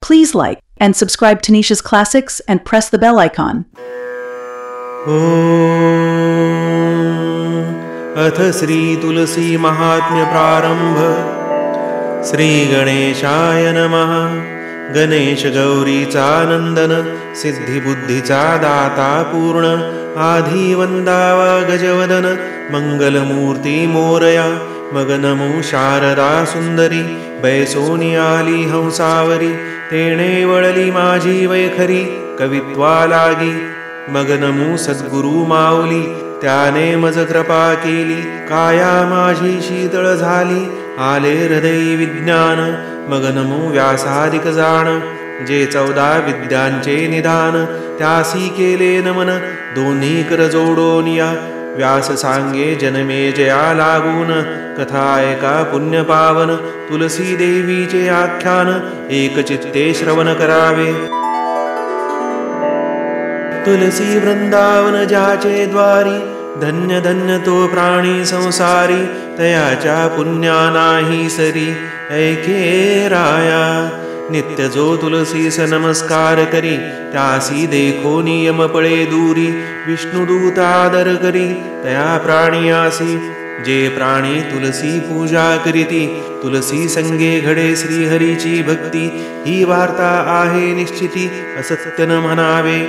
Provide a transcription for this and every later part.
Please like and subscribe to Nisha's Classics and press the bell icon. अथ श्री तुलसी महात्म्य प्रारंभ। श्री गणेशाय नमः। गणेश गौरीचा नंदन, सिद्धी बुद्धीचा दाता पूर्ण, आधी वंदावा गजवदन, मंगलमूर्ती मोरया। मग नमो शारदा सुंदरी, बैसोनी आली हंसावरी, तेणे वळली माझी वैखरी, कवित्वा लागी। मग नमो सद्गुरु माऊली, त्याने मज कृपा केली, काया माझी शीतळ झाली, आले हृदयी विज्ञान। मग नमो व्यासादिक जाण, जे 14 विद्यांचे निधान, त्यासी केले नमन, दोन्ही कर जोडोनिया। व्यास सांगे जन्मे जया लागून, कथा ऐका पुण्य पावन, तुलसी देवीचे आख्यान, एक चित्ते श्रवण करावे। तुलसी वृंदावन ज्याचे द्वारी, धन्य धन्य तो प्राणी संसारी, तयाच्या पुण्या नाही सरी, ऐके राया। नित्य जो तुलसीस नमस्कार करी, त्यासी देखो नियम पळे दूरी, विष्णुदूत आदर करी, तया प्राणियासी। जे प्राणी तुलसी पूजा करीती, तुलसी संगे घडे श्रीहरीची भक्ती, ही वार्ता आहे निश्चिती, असत्य न म्हणावे।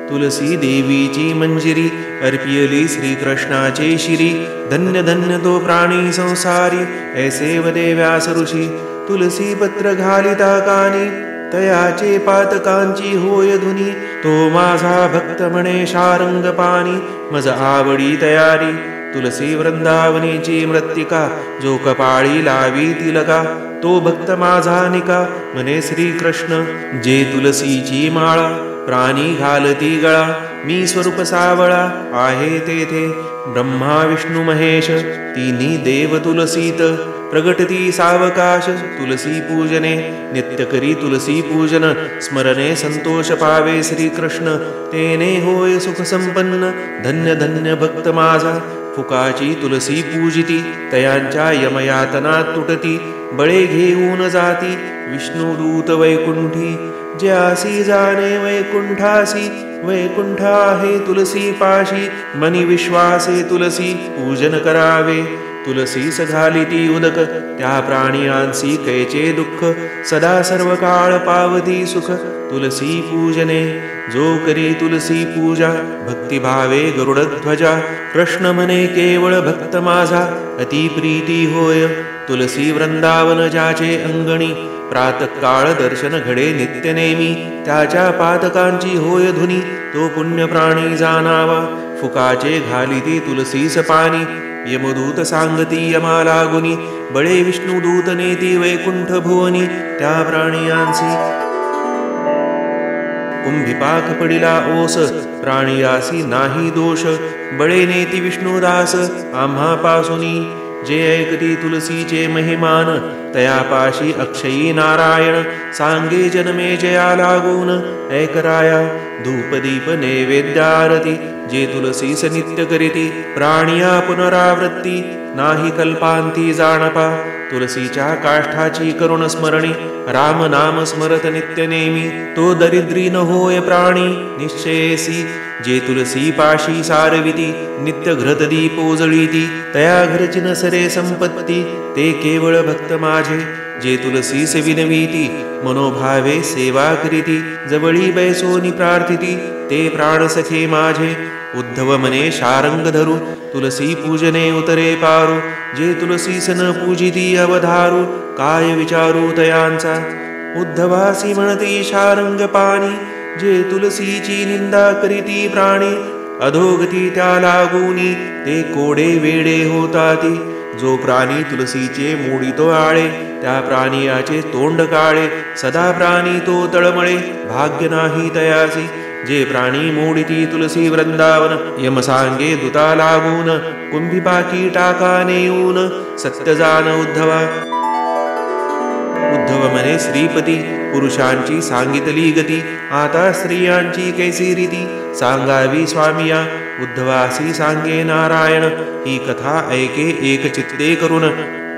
तुलसी देवीची मंजिरी, अर्पियली श्रीकृष्णाचे शिरी, धन्य धन्य तो प्राणी संसारी, ऐसे वदे व्यास ऋषी। तुलसी पत्र घालिता कानी, तयाचे पातकांची होय धुनी, तो माझा भक्त म्हणे शारंग पाणी, मज आवडी तयारी। तुलसी वृंदावनीची मृत्तिका, जो कपाळी लावी तिलका, तो भक्त माझा निका, म्हणे श्रीकृष्ण। जे तुलसीची माळा, प्राणी घालती गळा, मी स्वरूप सावळा, आहे तेथे ब्रह्मा विष्णू महेश, तिन्ही देव तुलसीत, प्रगटती सावकाश तुलसी पूजने। नित्य करी तुलसी पूजन, स्मरणे संतोष पावे श्रीकृष्ण, तेने होय सुख संपन्न, धन्य धन्य भक्त माझा। फुकाची तुलसी पूजिती, तयांच्या यमयातना तुटती, बळे घेऊन जाती, विष्णुदूत वैकुंठी। ज्यासी जाणे वैकुंठासी, वैकुंठ आहे तुलसी पाशी, मनी विश्वासे तुलसी पूजन करावे। तुलसीस घालिती उदक, त्या प्राणियांसी कैचे दुःख, सदा सर्व काळ पावती सुख, तुलसी पूजने। जो करी तुलसी पूजा, भक्तिभावे गरुडध्वजा, कृष्ण म्हणे केवळ भक्त माझा, अति प्रीती होय। तुलसी वृंदावन ज्याचे अंगणी, प्रातःकाळ दर्शन घडे नित्य नेमी, त्याच्या पातकांची होय धुनी, तो पुण्य प्राणी जाणावा। फुकाचे घालिती तुलसीस पाणी, यमदूत सांगती यमाला गुनी, बळे विष्णुदूत नेती वैकुंठ भुवनी, त्या प्राणियांसी। कुंभिपाक पडिला ओस, प्राणियासी नाही दोष, बळे नेती विष्णुदास आम्हापासुनी। जे ऐकती तुलसीचे महिमान, तयापाशी अक्षयी नारायण, सांगे जन्मे जया लागून, ऐकराया। धूपदीप नैवेद्यारती, जे तुलसीस नित्य करीती, प्राणिया पुनरावृत्ती, नाही कल्पांती जाणपा। तुलसीच्या काष्ठाची करुण स्मरणी, राम नाम स्मरत नित्य नेमी, तो दरिद्री न होय प्राणी निश्चयसी। जे तुलसी पाशी सारविती, नित्य घृत दीपो जळीती, तया घरची न सरे संपत्ती, ते केवळ भक्त माझे। जे तुलसीस विनवीती, मनोभावे सेवा करीती, जवळी बैसोनी प्रार्थिती, ते प्राणसखे माझे। उद्धव मने शारंग धरू, तुलसी पूजने उतरे पारू, जे तुलसीस न पूजिती अवधारू, काय विचारू तयांचा। उद्धवासी म्हणती शारंग पाणी, जे तुलसीची निंदा करीती प्राणी, अधोगती त्या लागूनी, ते कोडे वेडे होताती। जो प्राणी तुलसीचे मोडितो आळे, त्या प्राणियाचे तोंड काळे, सदा प्राणी तो तळमळे, भाग्य नाही तयासी। जे प्राणी मोडिती तुलसी वृंदावन, यम सांगे दुता लागून, कुंभिपाकी टाका नेऊन, सत्य जान उद्धवा। उद्धव म्हणे श्रीपती, पुरुषांची सांगितली गती, आता स्त्रियांची कैसी रीती, सांगावी स्वामिया। उद्धवासी सांगे नारायण, ही कथा ऐके एक चित्ते करून,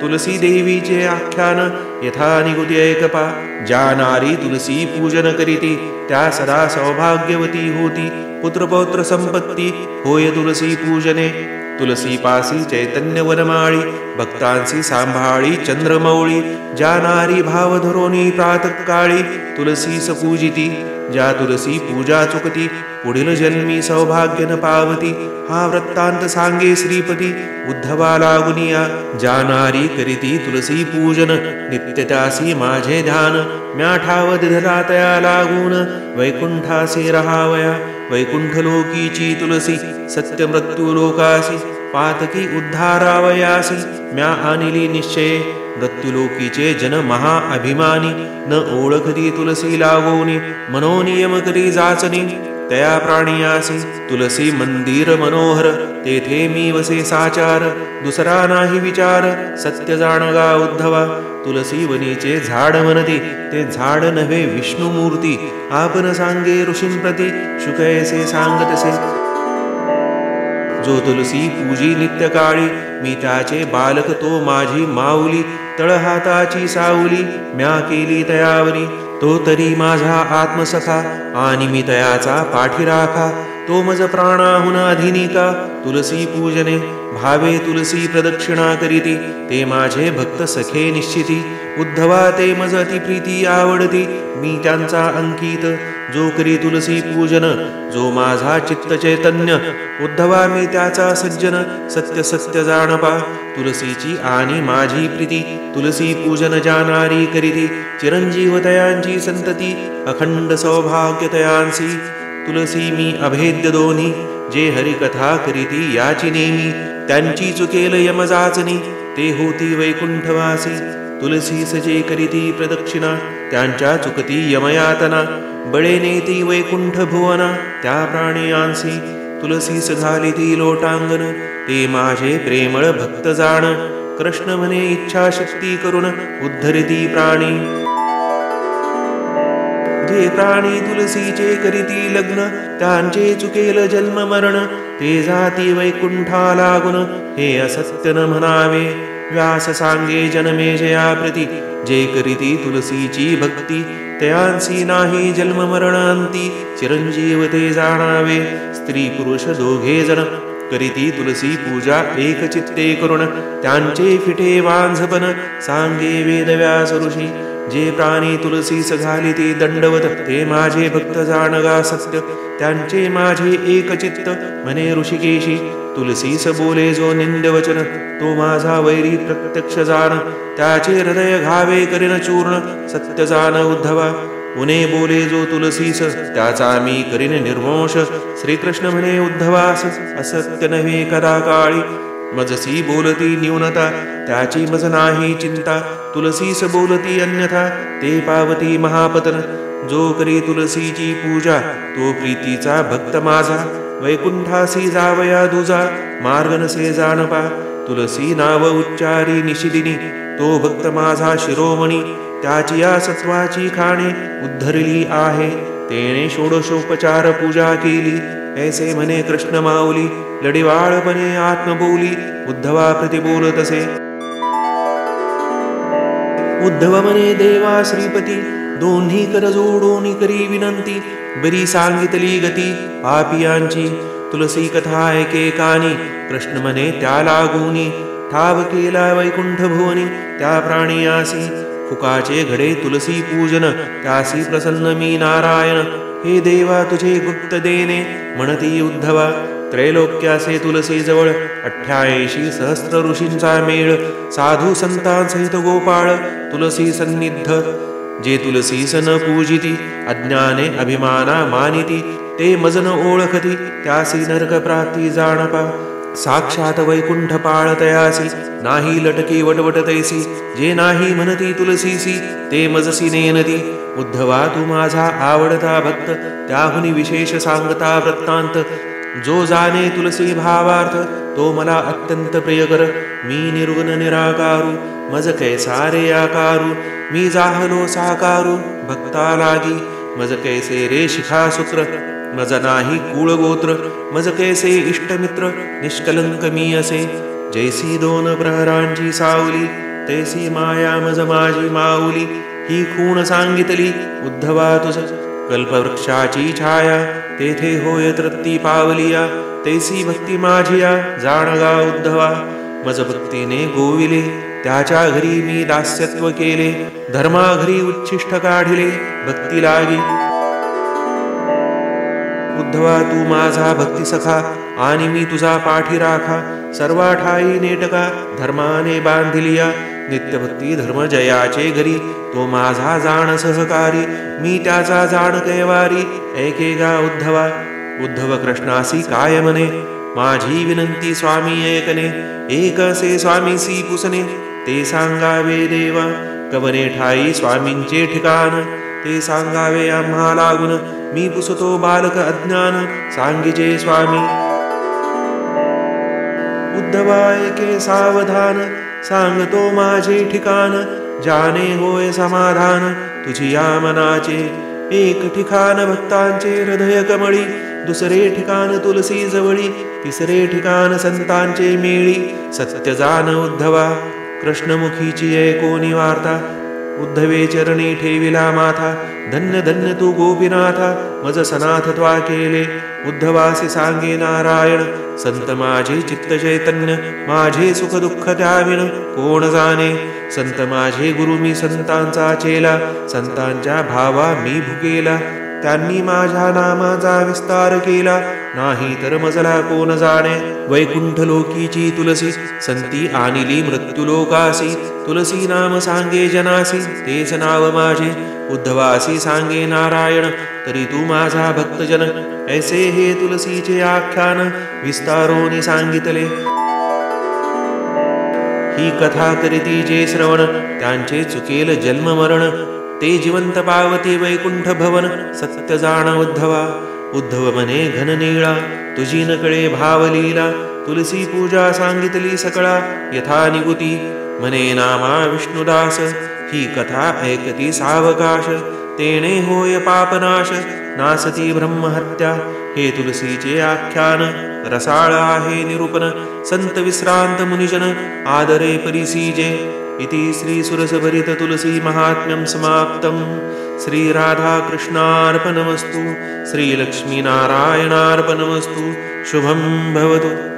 तुलसी देवीचे आख्यान यथा निगुती ऐकपा. जानारी तुलसी पूजन करीती त्या सदा सौभाग्यवती होती. पुत्रपौत्र संपत्ती होय तुलसी पूजने. तुलसी पासी चैतन्य वनमाळी भक्तांसी सांभाळी चंद्रमौळी. जानारी भाव धरोनी प्रातःकाळी तुलसीस पूजिती. ज्या तुलसी पूजा चुकती पुढील जन्मी सौभाग्य न पावती. हा वृत्तांत सांगे श्रीपती उद्धवा लागुनिया. जानारी करीती तुलसी पूजन नित्य त्यासी माझे ध्यान. म्या ठाव दिधला तया लागून वैकुंठासी रहावया. वैकुंठ लोकीची तुलसी सत्य मृत्यू लोकासी. पातकी उद्धारावयासी म्या आणिली निश्चये. मृत्युलोकीचे जन महा अभिमानी न ओळखती तुलसी लागोनी. मनोनियम करी जाचनी तया प्राणियासी. तुलसी मंदिर मनोहर तेथे मी वसे साचार. दुसरा नाही विचार सत्य जाणगा उद्धवा. तुलसी वनीचे झाड म्हणती ते झाड नव्हे विष्णुमूर्ती. आपण सांगे ऋषींप्रती शुकैसे सांगतसे. जो तुलसी पूजी नित्यकाळी मी त्याचे बालक तो माझी माऊली. तळहाताची सावली म्या केली तयावरी. तो तरी माझा आत्मसखा आणि मी तयाचा पाठीराखा. तो मज प्राणाहुन अधिनिका तुलसी पूजने. भावे तुलसी प्रदक्षिणा करीती ते माझे भक्त सखे निश्चिती. उद्धवा ते मज अतिप्रीती आवडती मी त्यांचा अंकित. जो करी तुलसी पूजन जो माझा चित्त चैतन्य. उद्धवा मी त्याचा सज्जन सत्य सत्य जाणपा. तुलसीची आणि माझी प्रीती तुलसी पूजन जानारी करीती. चिरंजीव तयांची संतती अखंड सौभाग्य तयांसी. तुलसी मी अभेद्य दोन्ही जे हरिकथा करीती याची नेमी. त्यांची चुकेल यमजाचनी ते होती वैकुंठवासी. तुलसी सजे करीती प्रदक्षिणा त्यांच्या चुकती यमयातना. बळे नेती वैकुंठ भुवना त्या प्राणियांसी. तुलसीस घालिती लोटांगण ते माझे प्रेमळ भक्त जाण. कृष्ण म्हणे इच्छाशक्ती करून उद्धरिती प्राणी. जे प्राणी तुलसीचे करीती लग्न त्यांचे चुकेल जन्म मरण. ते जाती वैकुंठा लागून हे असत्य न म्हणावे. व्यास सांगे जनमेजया प्रती जे करीती तुलसीची भक्ती. तयांसी नाही जन्म मरणांती चिरंजीव ते जाणावे. स्त्री पुरुष दोघे जण करीती तुलसी पूजा एक चित्ते करून. त्यांचे फिटे वांझपन सांगे वेदव्यास ऋषी. जे प्राणी तुलसीस घालिती दंडवत ते माझे भक्त जाणगा सत्य. त्यांचे माझे एक चित्त म्हणे ऋषिकेशी. तुलसीस बोले जो निंदवचन तो माझा वैरी प्रत्यक्ष जाण. त्याचे हृदय घावे करीन चूर्ण सत्य जाण उद्धवा. उने बोले जो तुलसीस त्याचा मी करीन निर्वंश. श्रीकृष्ण म्हणे उद्धवास असत्य नव्हे कदा काळी. मजसी बोलती न्यूनता त्याची मज नाही चिंता. तुलसीस बोलती अन्यथा ते पावती महापतन. जो करी तुलसीची पूजा तो प्रीतीचा भक्त माझा. वैकुंठासी जावया दुजा मार्ग नसे जाणपा. तुलसी नाव उच्चारी निशिदिनी तो भक्त माझा शिरोमणी. त्याची या सत्वाची खाणे उद्धरली आहे तेने षोडशोपचार पूजा केली. ऐसे म्हणे कृष्ण माऊली लढिवाळपणे आत्मबोली. उद्धवा प्रति बोलतसे. उद्धव म्हणे देवा श्रीपती दोन्ही कर जोडून करी विनंती. बरी सांगितली गती पापियांची तुलसी कथा ऐकेकानी. कृष्ण म्हणे त्या लागूनी ठाव केला वैकुंठ भुवनी त्या प्राणियासी. फुकाचे घडे तुलसी पूजन त्यासी प्रसन्न मी नारायण. हे देवा तुझे गुप्त देणे म्हणती उद्धवा. त्रैलोक्यासे तुलसी जवळ 88 सहस्त्र ऋषींचा मेळ. साधू संतांसहित गोपाळ तुलसी सन्निध. जे तुलसीस न पूजिती अज्ञाने अभिमाना मानिती. ते मजन ओळखती त्यासी नरक प्राप्ती जाणपा. साक्षात वैकुंठ पाळतयासी नाही लटकी वटवट तैसी. जे नाही म्हणती तुलसीसी ते मजसी नेनती. उद्धवा तू माझा आवडता भक्त त्याहुनी विशेष सांगता वृत्तांत. जो जाणे तुलसी भावार्थ तो मला अत्यंत प्रिय कर. मी निर्गुण निराकारू मज कैसारे आकारू. मी जाहलो साकारू भक्ता लागी. मज कैसे रे शिखासूत्र मज नाही कुळगोत्र. मज कैसे इष्टमित्र निष्कलंक मी असे. जैसी दोन प्रहरांची सावली तैसी माया मज माझी माऊली, ही खूण सांगितली उद्धवा तुझ. कल्पवृक्षाची छाया तेथे होय तृप्ती पावलिया, तैसी भक्ती माझिया जाणगा उद्धवा. मज भक्तीने गोविले त्याच्या घरी मी दास्यत्व केले, धर्मा घरी उच्छिष्ट काढिले भक्ती लागी. उद्धवा तू माझा भक्ती सखा, आणि मी तुझा पाठी राखा. सर्वा ठाई नेटका धर्माने बांधिलिया, नित्यभक्ती धर्म जयाचे घरी. तो माझा जाण सहकारी, मी त्याचा जाण कैवारी. ऐके गा उद्धवा. उद्धव कृष्णासी काय म्हणे, माझी विनंती स्वामी ऐकणे. एकसे स्वामीसी पुसणे, ते सांगावे देवा. कवने ठाई स्वामींचे ठिकाण, ते सांगावे आम्हा लागून. मी पुसतो बालक अज्ञान, सांगिजे स्वामी. उद्धवा ऐके सावधान, सांगतो माझे ठिकाण. जाने होय समाधान तुझी या मनाचे. एक ठिकाण भक्तांचे हृदय कमळी, दुसरे ठिकाण तुलसी जवळी, तिसरे ठिकाण संतांचे मेळी. सत्य जाण उद्धवा. कृष्णमुखीची ऐकोनी वार्ता, उद्धवे चरणी ठेविला माथा. धन्य धन्य तू गोपीनाथा, मज सनाथत्वा केले. उद्धवासी सांगे नारायण, संत माझे चित्त चैतन्य. माझे सुख दुःख त्याविण कोण जाणे. संत माझे गुरु मी संतांचा चेला, संतांच्या भावा मी भुकेला. त्यांनी माझ्या नामाचा विस्तार केला, नाही तर मजला कोण जाणे. वैकुंठ लोकीची तुलसी, संती आणिली मृत्युलोकासी. तुलसी नाम सांगे जनासी, तेच नाव माझे. उद्धवासी सांगे नारायण, तरी तू माझा भक्तजन. ऐसे हे तुलसीचे आख्यान, विस्तारोने सांगितले. ही कथा करीती जे श्रवण, त्यांचे चुकेल जन्म मरण. ते जिवंत पावते वैकुंठ भवन, सत्य जाण उद्धवा. उद्धव म्हणे घननीळा, तुझी नकळे भावलीला. तुलसी पूजा सांगितली सकळा, यथा निगुती. म्हणे नामा विष्णुदास, ही कथा ऐकती सावकाश. तेणे होय पापनाश, नासती ब्रह्महत्या. हे तुलसीचे आख्यान, रसाळ आहे निरूपण. संत विश्रांत मुनिजन, आदरे परिसीजे. इति श्री सुरसभरित तुलसी महात्म्यं समाप्तम्. श्री राधा कृष्णार्पणमस्तु. श्री लक्ष्मीनारायणार्पणमस्तु. शुभं भवतु.